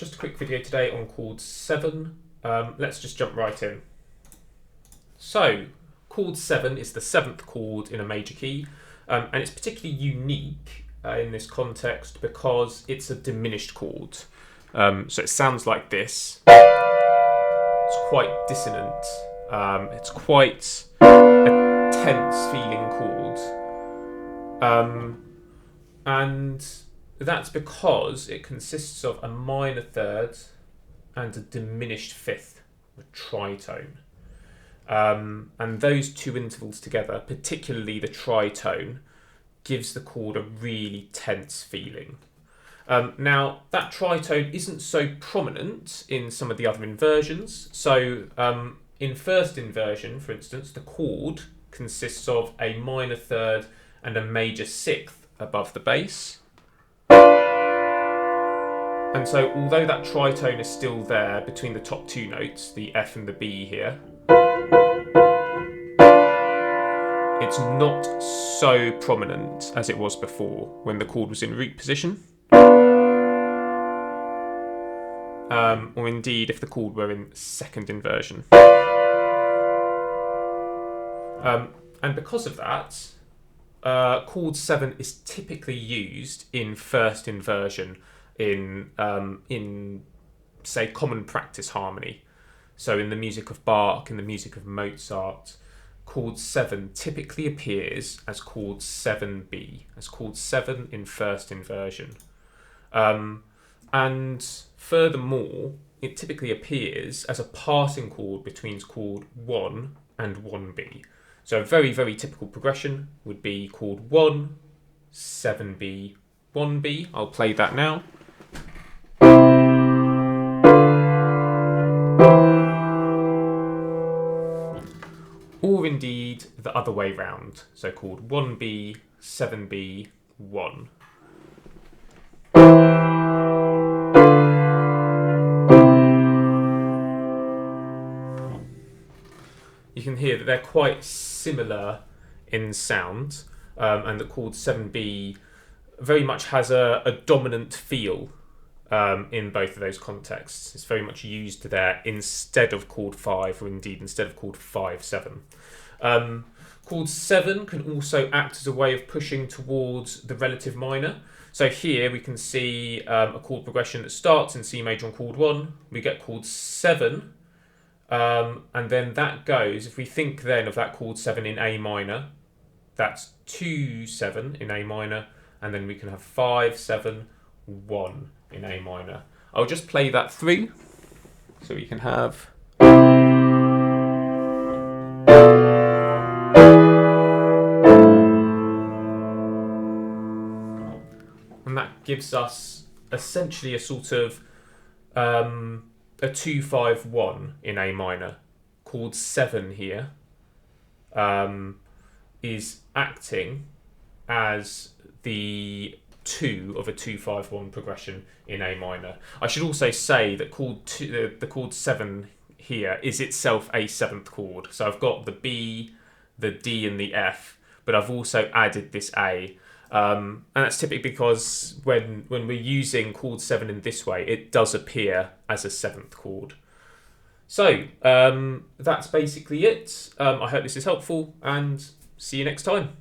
Just a quick video today on chord 7. Let's just jump right in. So, chord 7 is the 7th chord in a major key, and it's particularly unique in this context because it's a diminished chord. So it sounds like this. It's quite dissonant. It's quite a tense feeling chord. And that's because it consists of a minor third and a diminished fifth, a tritone. And those two intervals together, particularly the tritone, gives the chord a really tense feeling. Now, that tritone isn't so prominent in some of the other inversions. So, in first inversion, for instance, the chord consists of a minor third and a major sixth above the bass. And so, although that tritone is still there between the top two notes, the F and the B here, it's not so prominent as it was before when the chord was in root position. Or indeed if the chord were in second inversion. And because of that, chord 7 is typically used in first inversion in say common practice harmony. So in the music of Bach, in the music of Mozart, chord 7 typically appears as chord 7B, as chord 7 in first inversion. And furthermore, it typically appears as a passing chord between chord 1 and 1B. So a very, very typical progression would be chord 1, 7B, 1B. I'll play that now. Or indeed the other way round. So chord 1B, 7B, 1. You can hear that they're quite similar in sound, and that chord 7B very much has a dominant feel in both of those contexts. It's very much used there instead of chord 5, or indeed instead of chord 5-7. Chord 7 can also act as a way of pushing towards the relative minor. So here we can see a chord progression that starts in C major on chord 1. We get chord 7. And then that goes, if we think then of that chord 7 in A minor, that's 2-7 in A minor, and then we can have 5-7-1 in A minor. I'll just play that through, so we can have... And that gives us essentially a sort of... a 2-5-1 in A minor. Chord 7 here is acting as the 2 of a 2-5-1 progression in A minor. I should also say that the chord 7 here is itself a 7th chord. So I've got the B, the D and the F, but I've also added this A. And that's typically because when we're using chord 7 in this way, it does appear as a 7th chord. So that's basically it. I hope this is helpful, and see you next time.